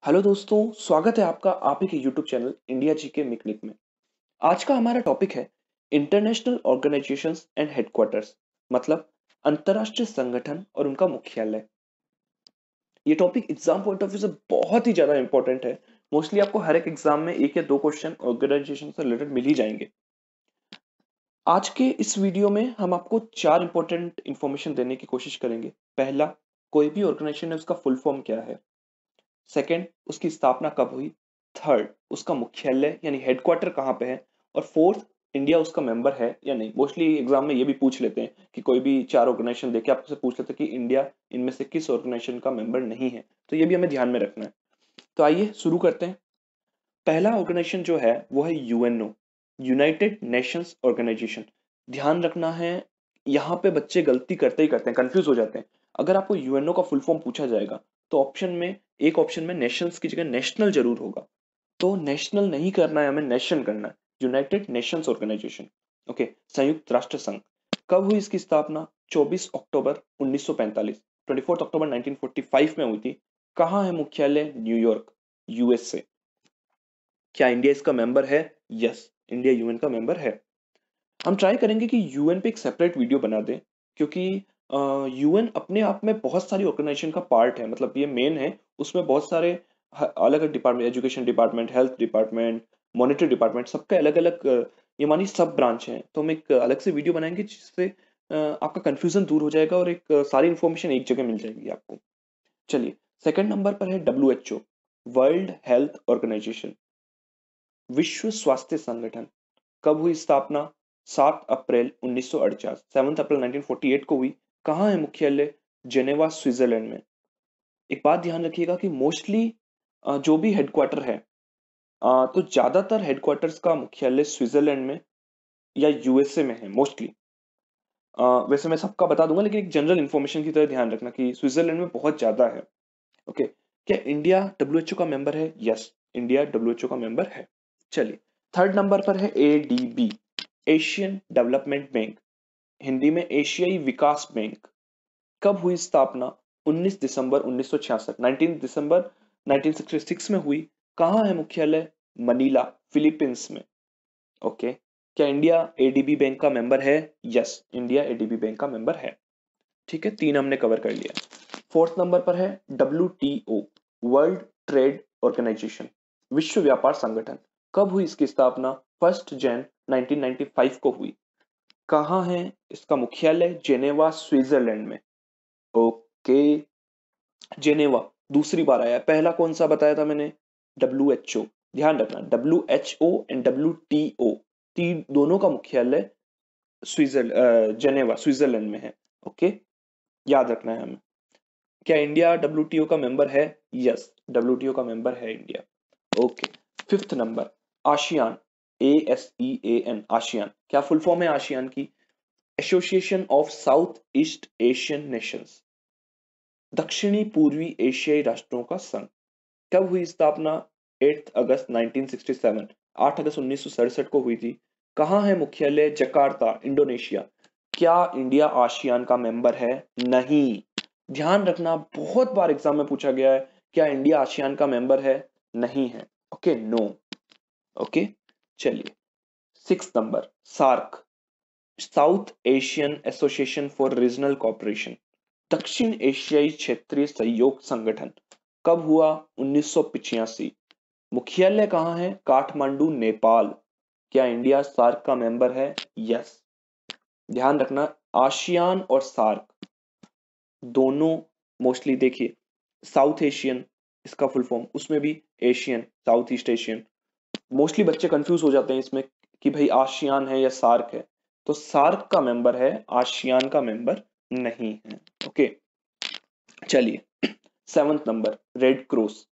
Hello दोस्तों, स्वागत है आपका आप ही के यूट्यूब चैनल इंडिया जी के मिकनिक में। आज का हमारा टॉपिक है इंटरनेशनल ऑर्गेनाइजेशंस एंड हेडक्वार्टर्स, मतलब अंतर्राष्ट्रीय संगठन और उनका मुख्यालय। ये topic exam point of view से बहुत ही ज्यादा इंपॉर्टेंट है। मोस्टली आपको हर एक एग्जाम में एक या दो क्वेश्चन ऑर्गेनाइजेशन से रिलेटेड मिल ही जाएंगे। आज के इस वीडियो में हम आपको चार इंपॉर्टेंट इंफॉर्मेशन देने की कोशिश करेंगे। पहला, कोई भी ऑर्गेनाइजेशन है उसका फुल फॉर्म क्या है। सेकंड, उसकी स्थापना कब हुई। थर्ड, उसका मुख्यालय यानी हेडक्वार्टर कहाँ पे है। और फोर्थ, इंडिया उसका मेंबर है या नहीं। मोस्टली एग्जाम में ये भी पूछ लेते हैं कि कोई भी चार ऑर्गेनाइजेशन देके आपसे पूछ लेते हैं कि इंडिया इनमें से किस ऑर्गेनाइजेशन का मेंबर नहीं है, तो ये भी हमें ध्यान में रखना है। तो आइए शुरू करते हैं। पहला ऑर्गेनाइजेशन जो है वो है यूएनओ, यूनाइटेड नेशंस ऑर्गेनाइजेशन। ध्यान रखना है, यहाँ पे बच्चे गलती करते ही करते हैं, कंफ्यूज हो जाते हैं। अगर आपको यूएनओ का फुल फॉर्म पूछा जाएगा तो एक ऑप्शन में नेशंस की जगह नेशनल जरूर होगा। तो नेशनल नहीं करना है, हमें नेशन करना है। यूनाइटेड नेशंस ऑर्गेनाइजेशन, ओके, संयुक्त राष्ट्र संघ। कब हुई इसकी स्थापना? 24 अक्टूबर 1945, 24 अक्टूबर 1945 में हुई थी। कहाँ है मुख्यालय? New York, USA. क्या इंडिया इसका मेंबर है? यस, इंडिया यूएन का मेंबर है। हम ट्राई करेंगे कि यूएन पे एक सेपरेट वीडियो बना दें, क्योंकि यूएन अपने आप में बहुत सारी ऑर्गेनाइजेशन का पार्ट है। मतलब ये मेन है, उसमें बहुत सारे अलग अलग department, education department, health department, monetary department, सबका अलग अलग ये मानी सब ब्रांच है। तो हम एक अलग से वीडियो बनाएंगे जिससे आपका कंफ्यूजन दूर हो जाएगा और एक सारी इन्फॉर्मेशन एक जगह मिल जाएगी आपको। चलिए, सेकंड नंबर पर है डब्ल्यू वर्ल्ड हेल्थ ऑर्गेनाइजेशन, विश्व स्वास्थ्य संगठन। कब हुई स्थापना? 7 अप्रैल 1948, 7 अप्रैल 1948 को हुई। कहाँ है मुख्यालय? जेनेवा, स्विट्जरलैंड में। एक बात ध्यान रखिएगा कि मोस्टली जो भी हेडक्वार्टर है, तो ज्यादातर हेडक्वार्टर्स का मुख्यालय स्विट्जरलैंड में या यूएसए में है मोस्टली। वैसे मैं सबका बता दूंगा, लेकिन एक जनरल इंफॉर्मेशन की तरह ध्यान रखना कि स्विट्जरलैंड में बहुत ज्यादा है। ओके, क्या इंडिया डब्ल्यूएचओ का मेंबर है? यस, इंडिया डब्ल्यूएचओ का मेंबर है। चलिए, थर्ड नंबर पर है ADB, Asian development bank, Hindi में एशियाई विकास बैंक। कब हुई स्थापना? 19 दिसंबर 1966, 19 दिसंबर 1966 में हुई। कहाँ है मुख्यालय? मनीला, फिलीपींस में। ओके, क्या इंडिया एडीबी बैंक का मेंबर है? यस, इंडिया एडीबी बैंक का मेंबर है। ठीक है, तीन हमने कवर कर लिया। फोर्थ नंबर पर है डब्ल्यू वर्ल्ड ट्रेड ऑर्गेनाइजेशन, विश्व व्यापार संगठन। कब हुई इसकी स्थापना? 1 जनवरी 1995 को हुई। कहाँ है इसका मुख्यालय? जेनेवा, स्विट्जरलैंड में। ओके, जेनेवा दूसरी बार आया है, पहला कौन सा बताया था मैंने? डब्ल्यू। ध्यान रखना, WHO एंड WTO, तीन दोनों का मुख्यालय जेनेवा, स्विट्जरलैंड में है। ओके, याद रखना है हमें। क्या इंडिया WTO का मेंबर है? यस, WTO का मेंबर है India. Okay, fifth number, ASEAN, ASEAN, ASEAN. क्या फुल फॉर्म है आशियान की? Association of south east Asian Nations, दक्षिणी पूर्वी एशियाई राष्ट्रों का संघ। कब हुई स्थापना? 8 अगस्त 1967, 8 अगस्त 1967 को हुई थी। कहाँ है मुख्यालय? Jakarta, Indonesia. क्या इंडिया आशियान का मेंबर है? नहीं। ध्यान रखना, बहुत बार एग्जाम में पूछा गया है, क्या इंडिया आशियान का मेंबर है? नहीं है। Okay, no. ओके, चलिए, six number, SAARC, South Asian association for regional cooperation, दक्षिण एशियाई क्षेत्रीय सहयोग संगठन। कब हुआ? 1985। मुख्यालय कहाँ है? काठमांडू, नेपाल। क्या इंडिया सार्क का मेंबर है? यस। ध्यान रखना, आशियान और सार्क दोनों मोस्टली देखिए, साउथ एशियन इसका फुल फॉर्म, उसमें भी Asian, south east Asian. Mostly बच्चे कंफ्यूज हो जाते हैं इसमें कि भाई आशियान है या सार्क है। तो सार्क का मेंबर है, आशियान का मेंबर नहीं है। ओके, चलिए, seventh number, red cross.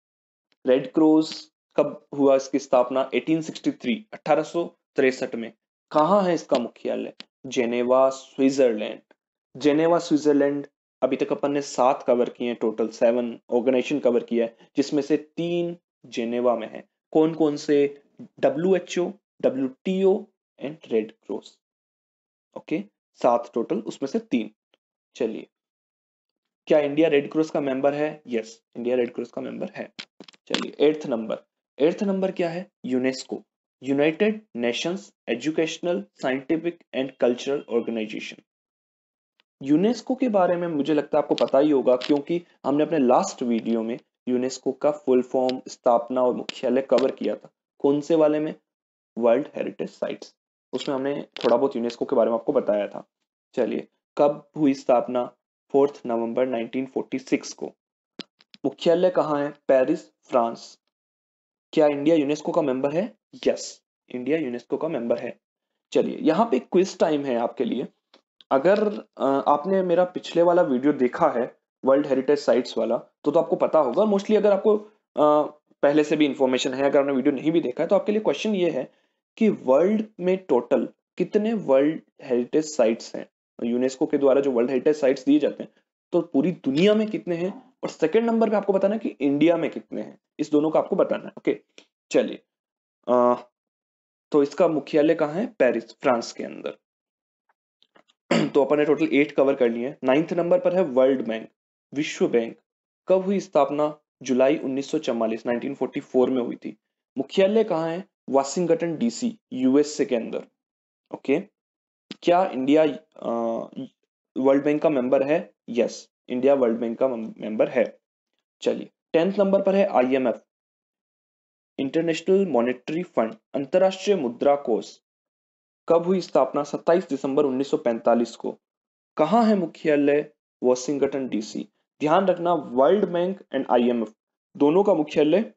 Red cross कब हुआ इसकी स्थापना? 1863, 1863 में। कहाँ है इसका मुख्यालय? Geneva, Switzerland. Geneva, Switzerland. अभी तक अपन ने 7 कवर किए हैं, टोटल 7 ऑर्गेनाइजेशन कवर किया है, जिसमें से 3 जेनेवा में है। कौन कौन से? WHO, WTO and red cross. Okay, 7 total, उसमें से 3। चलिए, क्या इंडिया रेड क्रॉस का मेंबर है? यस, इंडिया रेड क्रॉस का मेंबर है। चलिए एट्थ नंबर क्या है? UNESCO, United Nations educational scientific and cultural organization. UNESCO के बारे में मुझे लगता है आपको पता ही होगा, क्योंकि हमने अपने लास्ट वीडियो में यूनेस्को का फुल फॉर्म, स्थापना और मुख्यालय कवर किया था। कौन से वाले में? World heritage sites. उसमें हमने थोड़ा बहुत यूनेस्को के बारे में आपको बताया था। चलिए, कब हुई स्थापना? 4 नवंबर 1946 को। मुख्यालय कहाँ है? Paris, France. क्या इंडिया यूनेस्को का मेंबर है? यस, इंडिया यूनेस्को का मेंबर है। चलिए, यहाँ पे क्विज टाइम है आपके लिए। अगर आपने मेरा पिछले वाला वीडियो देखा है, वर्ल्ड हेरिटेज साइट्स वाला, तो आपको पता होगा। मोस्टली अगर आपको पहले से भी इंफॉर्मेशन है, अगर आपने वीडियो नहीं भी देखा है, तो आपके लिए क्वेश्चन ये है कि वर्ल्ड में टोटल कितने वर्ल्ड हेरिटेज साइट्स हैं? यूनेस्को के द्वारा जो वर्ल्ड हेरिटेज साइट्स दिए जाते हैं, तो पूरी दुनिया में कितने हैं? और सेकंड नंबर पे आपको बताना है कि इंडिया में कितने हैं। इस दोनों का आपको बताना है। ओके, चलिए, तो इसका मुख्यालय कहाँ है? पेरिस, फ्रांस के अंदर। तो अपन ने टोटल 8 कवर कर लिए। 9th नंबर पर है वर्ल्ड बैंक, विश्व बैंक। कब हुई स्थापना? जुलाई 1944, 1944 में हुई थी। मुख्यालय कहाँ है? वाशिंगटन डीसी, यूएसए के अंदर। ओके, क्या इंडिया वर्ल्ड बैंक का मेंबर है? यस, इंडिया वर्ल्ड बैंक का मेंबर है। चलिए, 10th नंबर पर है आईएमएफ, इंटरनेशनल मॉनेटरी फंड, अंतरराष्ट्रीय मुद्रा कोष। कब हुई स्थापना? 27 दिसंबर 1945 को। कहाँ है मुख्यालय? Washington DC. ध्यान रखना, वर्ल्ड बैंक एंड आईएमएफ दोनों का मुख्यालय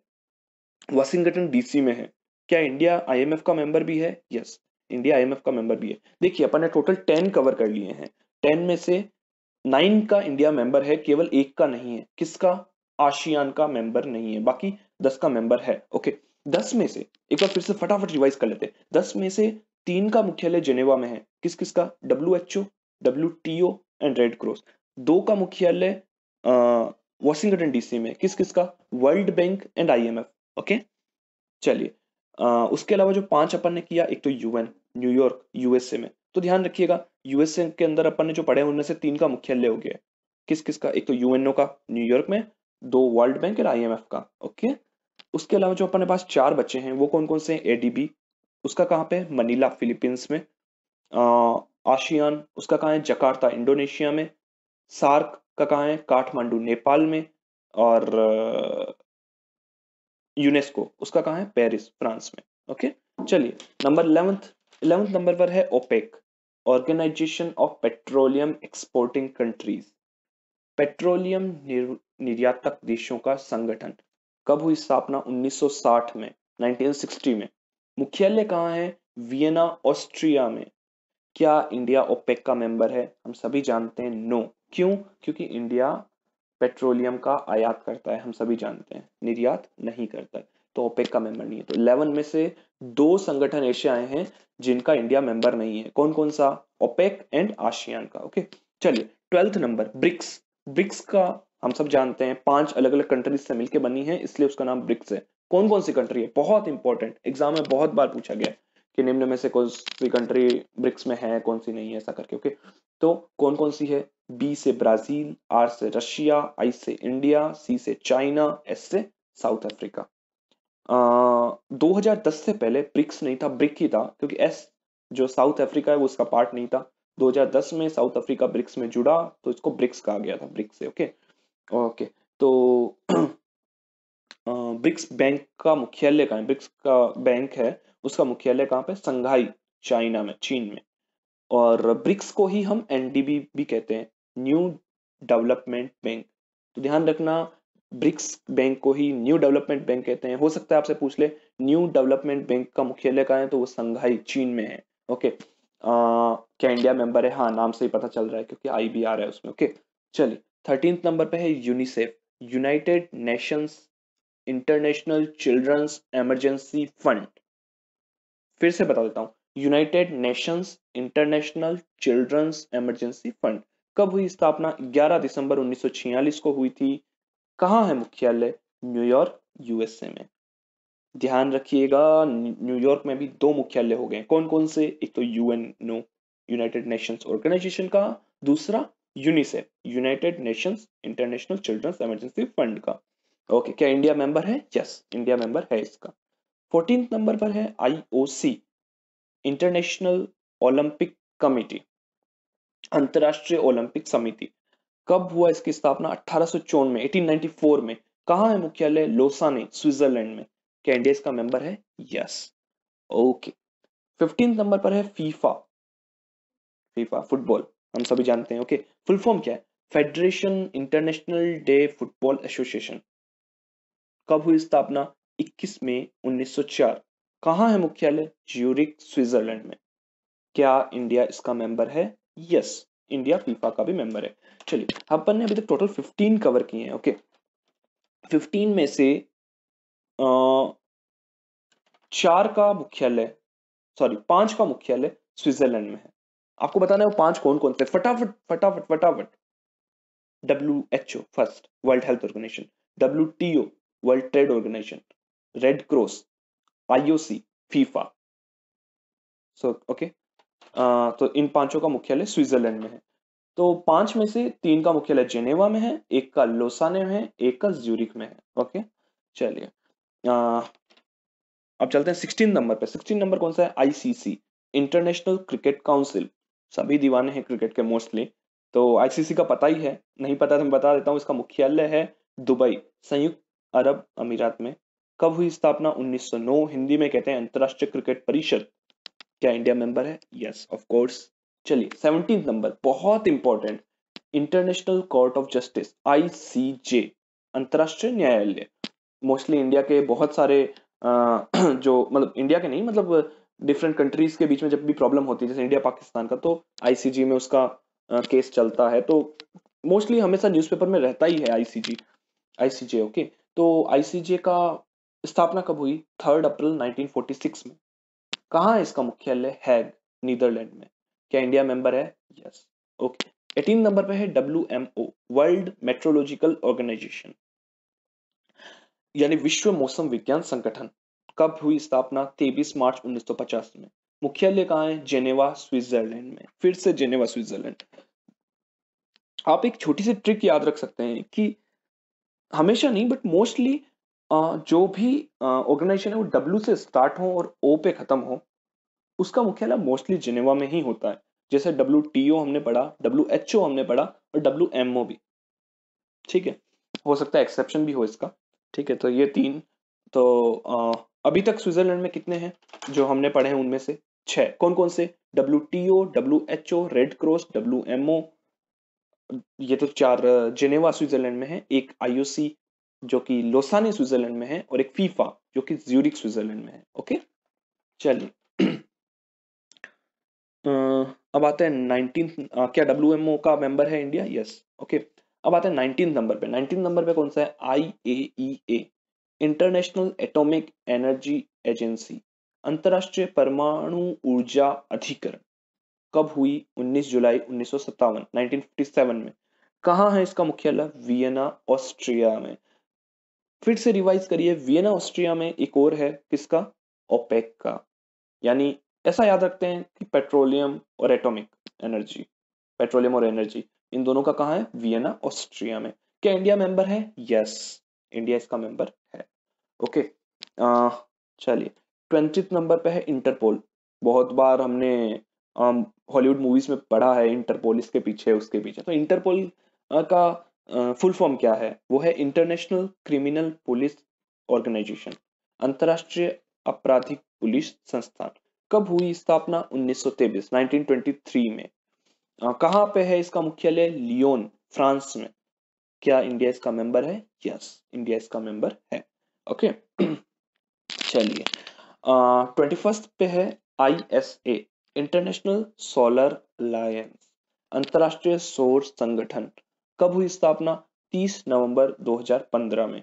वॉशिंगटन डीसी में है। क्या इंडिया आईएमएफ का मेंबर भी है? यस, इंडिया आईएमएफ का मेंबर भी है। देखिए, अपन ने टोटल 10 कवर कर लिए हैं। 10 में से 9 का इंडिया मेंबर है, केवल एक का नहीं है। किसका? आशियान का मेंबर नहीं है। बाकी 10 का मेंबर है। ओके, 10 में से एक बार फिर से फटाफट रिवाइज कर लेते हैं। 10 में से 3 का मुख्यालय जेनेवा में है। किस किस का? WHO, WTO and red cross. 2 का मुख्यालय वॉशिंगटन डीसी में। किस किस का? World bank and IMF. Okay, चलिए, उसके अलावा जो 5 अपन ने किया, एक तो यूएन, न्यूयॉर्क, यूएसए में। तो ध्यान रखिएगा, यूएसए के अंदर अपन ने जो पढ़े उनमें से 3 का मुख्यालय हो गया। किस किस का? एक तो यूएनओ का न्यूयॉर्क में, 2 वर्ल्ड बैंक और आईएमएफ का। ओके, उसके अलावा जो अपने पास 4 बचे हैं, वो कौन कौन से? एडीबी, उसका कहाँ पे? मनीला, फिलीपींस में। आशियान, उसका कहाँ है? जकार्ता, इंडोनेशिया में। सार्क का कहाँ है? काठमांडू, नेपाल में। और यूनेस्को, उसका कहाँ है? पेरिस, फ्रांस में। ओके, चलिए, नंबर 11th नंबर पर है OPEC, organization of petroleum exporting countries. Petroleum निर्यातक देशों का संगठन। कब हुई स्थापना? 1960 में, 1960 में। मुख्यालय कहाँ है? वियना, ऑस्ट्रिया में। क्या इंडिया ओपेक का मेंबर है? हम सभी जानते हैं नो। क्यों? क्योंकि इंडिया पेट्रोलियम का आयात करता है, हम सभी जानते हैं, निर्यात नहीं करता है, तो ओपेक का मेंबर नहीं है। तो 11 में से 2 संगठन ऐसे आए हैं जिनका इंडिया मेंबर नहीं है। कौन कौन सा? ओपेक एंड आसियान का। ओके, चलिए, 12th नंबर, ब्रिक्स। ब्रिक्स का हम सब जानते हैं 5 अलग अलग कंट्रीज से मिलकर बनी है, इसलिए उसका नाम ब्रिक्स है। कौन कौन सी कंट्री है? बहुत इंपॉर्टेंट, एग्जाम में बहुत बार पूछा गया है कि निम्न में से कौन सी कंट्री ब्रिक्स में है, कौन सी नहीं है, ऐसा करके। ओके, तो कौन कौन सी है? बी से ब्राजील, आर से रशिया, आई से इंडिया, सी से चाइना, एस से साउथ अफ्रीका। 2010 से पहले ब्रिक्स नहीं था, ब्रिक ही था, क्योंकि एस जो साउथ अफ्रीका है वो उसका पार्ट नहीं था। 2010 में साउथ अफ्रीका ब्रिक्स में जुड़ा, तो इसको ब्रिक्स कहा गया था, ब्रिक्स से। ओके, ओके, तो ब्रिक्स बैंक का मुख्यालय कहाँ है? ब्रिक्स का बैंक है, उसका मुख्यालय कहाँ पे? संघाई, चाइना में, चीन में। और ब्रिक्स को ही हम एनडीबी भी कहते हैं, न्यू डेवलपमेंट बैंक। तो ध्यान रखना, ब्रिक्स बैंक को ही न्यू डेवलपमेंट बैंक कहते हैं। हो सकता है आपसे पूछ ले, न्यू डेवलपमेंट बैंक का मुख्यालय कहाँ है? तो वो संघाई, चीन में है। ओके, क्या इंडिया मेंबर है? हाँ, नाम से ही पता चल रहा है, क्योंकि आई भी आ रहा है उसमें। ओके, चलिए, 13th नंबर पे है UNICEF, United Nations international children's emergency fund. फिर से बता देता हूँ, United Nations international children's emergency fund. कब हुई स्थापना? 11 दिसंबर 1946 को हुई थी। कहाँ है मुख्यालय? न्यूयॉर्क, यूएसए में। ध्यान रखिएगा, न्यूयॉर्क में भी 2 मुख्यालय हो गए। कौन कौन से? एक तो यूएनओ, यूनाइटेड नेशंस ऑर्गेनाइजेशन का। दूसरा UNICEF, United Nations international children's emergency fund का। ओके, क्या इंडिया मेंबर है? यस, इंडिया मेंबर है इसका। 14 नंबर पर है आईओसी, इंटरनेशनल ओलंपिक कमेटी, अंतरराष्ट्रीय ओलंपिक समिति। कब हुआ इसकी स्थापना? 1854 में, 1894 में। कहाँ है मुख्यालय? लोसाने, स्विट्जरलैंड में। क्या इंडिया इसका मेंबर है? यस। ओके, 15 नंबर पर है फीफा। फीफा फुटबॉल, हम सभी जानते हैं। ओके, फुल फॉर्म क्या है? Federation international day football association. कब हुई स्थापना? 21 मई 1904। कहाँ है मुख्यालय? ज्यूरिक, स्विट्जरलैंड में। क्या इंडिया इसका मेंबर है? यस, इंडिया फीफा का भी मेंबर है। चलिए, अपन ने अभी तक टोटल 15 कवर किए हैं। ओके, 15 में से 4 का मुख्यालय, सॉरी 5 का मुख्यालय स्विट्जरलैंड में है। आपको बताना है वो 5 कौन कौन से। फटाफट फटाफट फटाफट। WHO first, world health organization. WTO, world trade organization. Red cross, IOC, FIFA. Okay, तो इन पांचों का मुख्यालय स्विट्जरलैंड में है। तो 5 में से 3 का मुख्यालय जेनेवा में है, एक का लोसाने में है, एक का ज्यूरिक में है। ओके, चलिए, अब चलते हैं 16 नंबर पे। 16 नंबर कौन सा है? ICC, international cricket council. सभी दीवाने हैं क्रिकेट के मोस्टली, तो ICC का पता ही है। नहीं पता तो मैं बता देता हूँ, इसका मुख्यालय है दुबई, संयुक्त अरब अमीरात में। कब हुई स्थापना? 1909। हिंदी में कहते हैं अंतरराष्ट्रीय क्रिकेट परिषद। क्या इंडिया मेंबर है? Yes, of course. चलिए, 17 नंबर बहुत important, international court of justice, ICJ, अंतरराष्ट्रीय न्यायालय। मोस्टली इंडिया के बहुत सारे जो मतलब इंडिया के नहीं, मतलब डिफरेंट कंट्रीज के बीच में जब भी प्रॉब्लम होती है, जैसे इंडिया पाकिस्तान का, तो ICJ में उसका केस चलता है। तो मोस्टली हमेशा न्यूज़पेपर में रहता ही है ICJ। ओके, तो ICJ का स्थापना कब हुई? 3 अप्रैल 1946 में। कहाँ है इसका मुख्यालय? हैग, नीदरलैंड में। क्या इंडिया मेंबर है? यस। ओके, 18 नंबर पे है WMO, वर्ल्ड मेट्रोलॉजिकल ऑर्गेनाइजेशन, यानी विश्व मौसम विज्ञान संगठन। कब हुई स्थापना? 23 मार्च 1950 में। मुख्यालय कहाँ है? जेनेवा, स्विट्जरलैंड में। फिर से जेनेवा, स्विट्जरलैंड। आप एक छोटी सी ट्रिक याद रख सकते हैं कि हमेशा नहीं बट मोस्टली जो भी ऑर्गेनाइजेशन है वो W से स्टार्ट हो और O पे खत्म हो, उसका मुख्यालय मोस्टली जिनेवा में ही होता है। जैसे WTO हमने पढ़ा, WHO हमने पढ़ा, और WMO भी। ठीक है, हो सकता है एक्सेप्शन भी हो इसका। ठीक है, तो ये 3। तो अभी तक स्विट्जरलैंड में कितने हैं जो हमने पढ़े हैं? उनमें से 6। कौन कौन से? WTO, WHO, red cross, WMO, ये तो 4 जिनेवा स्विट्जरलैंड में है। एक IOC जो कि लोसाने स्विट्जरलैंड में है, और एक फीफा जो कि ज्यूरिक स्विट्जरलैंड में है। ओके, चलिए, अब आते हैं 19। क्या WMO का मेंबर है इंडिया? यस। ओके, अब आते हैं 19 नंबर पे। 19 नंबर पे कौन सा है? IAEA, international atomic energy agency, अंतरराष्ट्रीय परमाणु ऊर्जा अधिकरण। कब हुई? 19 जुलाई 1957, 1957 में। कहाँ है इसका मुख्यालय? वियना, ऑस्ट्रिया में। फिर से रिवाइज करिए, वियना ऑस्ट्रिया में। एक और है किसका? ओपेक का। यानी ऐसा याद रखते हैं कि पेट्रोलियम और एटॉमिक एनर्जी, पेट्रोलियम और एनर्जी, इन दोनों का कहाँ है? वियना, ऑस्ट्रिया में। क्या इंडिया मेंबर है? यस, इंडिया इसका मेंबर है। ओके, चलिए, 20 नंबर पे है इंटरपोल। बहुत बार हमने हॉलीवुड मूवीज में पढ़ा है इंटरपोल, इसके पीछे उसके पीछे। तो इंटरपोल का फुल फॉर्म क्या है? वो है इंटरनेशनल क्रिमिनल पुलिस ऑर्गेनाइजेशन, अंतरराष्ट्रीय आपराधिक पुलिस संस्थान। कब हुई स्थापना? 1923, 1923 में। कहाँ पे है इसका मुख्यालय? लियोन, फ्रांस में। क्या इंडिया इसका मेंबर है? यस, इंडिया इसका मेंबर है। ओके, चलिए, 21 पे है ISA, इंटरनेशनल सोलर अलायंस, अंतरराष्ट्रीय सौर संगठन। कब हुई स्थापना? 30 नवंबर 2015 में।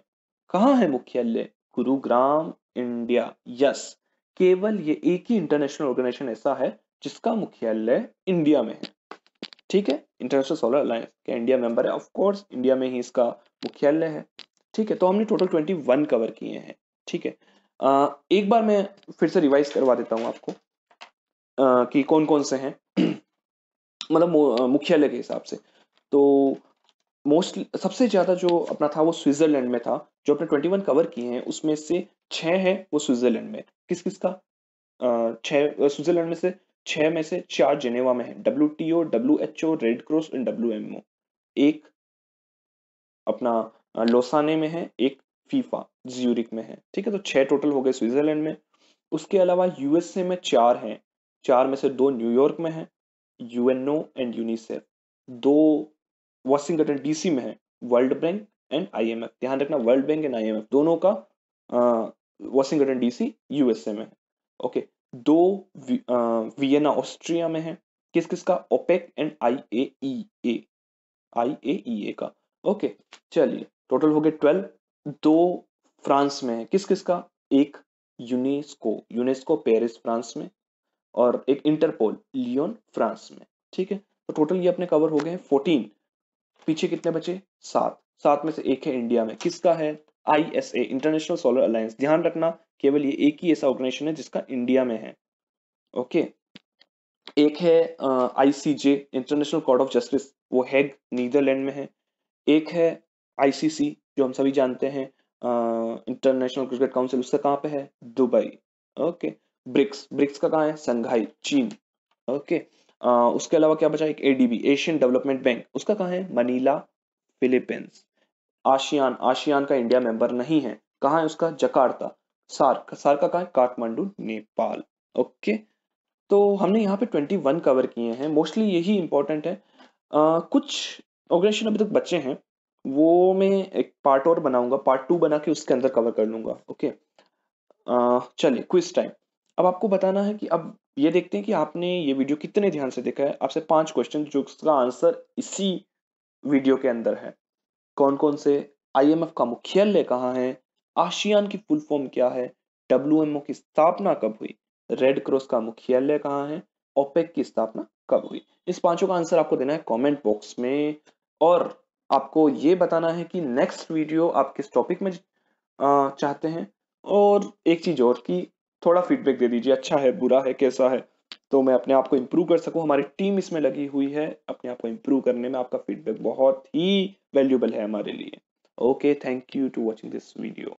कहाँ है मुख्यालय? गुरुग्राम, इंडिया। यस, केवल ये एक ही इंटरनेशनल ऑर्गेनाइजेशन ऐसा है जिसका मुख्यालय इंडिया में है। ठीक है, इंटरनेशनल सोलर अलायंस। क्या इंडिया मेंबर है? ऑफ कोर्स, इंडिया में ही इसका मुख्यालय है। ठीक है, तो हमने टोटल 21 कवर किए हैं। ठीक है, एक बार मैं फिर से रिवाइज करवा देता हूं आपको कि कौन कौन से हैं मतलब मुख्यालय के हिसाब से। तो मोस्टली सबसे ज्यादा जो अपना था वो स्विट्जरलैंड में था, जो अपने 21 कवर किए हैं उसमें से 6 है वो स्विट्जरलैंड में। किस किस का? 6 स्विट्जरलैंड में से 6 में से 4 जिनेवा में है, WTO, WHO, red cross and WMO। एक अपना लोसाने में है, एक फीफा ज्यूरिक में है। ठीक है, तो 6 टोटल हो गए स्विट्जरलैंड में। उसके अलावा यूएसए में 4 हैं, 4 में से 2 न्यूयॉर्क में है, UNO and UNICEF. 2 Washington DC में है, वर्ल्ड बैंक एंड आईएमएफ। ध्यान रखना, वर्ल्ड बैंक एंड आईएमएफ दोनों का वॉशिंगटन डीसी यूएसए में है। ओके, 2 वियना ऑस्ट्रिया में है। किस किस का? ओपेक एंड आईएईए का। ओके, चलिए टोटल हो गए 12। 2 फ्रांस में है, किस किस का? एक यूनेस्को, यूनेस्को पेरिस फ्रांस में, और एक इंटरपोल लियोन फ्रांस में। ठीक है, तो टोटल ये अपने कवर हो गए 14। पीछे कितने बचे? 7। 7 में से एक है इंडिया में, किसका है? ISA, international solar alliance. ध्यान रखना, केवल ये एक ही ऐसा ऑर्गेनाइजेशन है जिसका इंडिया में है। ओके, एक है ICJ, international court of justice, वो हैग नीदरलैंड में है। एक है ICC, जो हम सभी जानते हैं, इंटरनेशनल क्रिकेट काउंसिल, उसका कहाँ पे है? दुबई। ओके, ब्रिक्स, ब्रिक्स का कहाँ है? संघाई, चीन। ओके, उसके अलावा क्या बचा? एक ADB, एशियन डेवलपमेंट बैंक, उसका कहाँ है? Manila, Philippines. आशियान, आशियान का इंडिया मेंबर नहीं है, कहाँ है उसका? जकार्ता। सार्क, सार्क का कहाँ है? काठमांडू, नेपाल। ओके, तो हमने यहाँ पे 21 कवर किए हैं, मोस्टली यही इंपॉर्टेंट है। कुछ ऑर्गेनाइजेशन अभी तक बचे हैं, वो मैं एक पार्ट और बनाऊंगा, पार्ट 2 बना के उसके अंदर कवर कर लूंगा। ओके, चलिए क्विज टाइम। अब आपको बताना है कि अब ये देखते हैं कि आपने ये वीडियो कितने ध्यान से देखा है। आपसे 5 क्वेश्चन जो उसका आंसर इसी वीडियो के अंदर है। कौन कौन से? IMF का मुख्यालय कहाँ है? आशियान की फुल फॉर्म क्या है? WMO की स्थापना कब हुई? रेड क्रॉस का मुख्यालय कहाँ है? ओपेक की स्थापना कब हुई? इस पांचों का आंसर आपको देना है कमेंट बॉक्स में। और आपको ये बताना है कि नेक्स्ट वीडियो आप किस टॉपिक में चाहते हैं। और एक चीज और कि थोड़ा फीडबैक दे दीजिए, अच्छा है, बुरा है, कैसा है, तो मैं अपने आप को इम्प्रूव कर सकूं। हमारी टीम इसमें लगी हुई है अपने आप को इम्प्रूव करने में। आपका फीडबैक बहुत ही वैल्यूएबल है हमारे लिए। Okay, thank you to watching this video.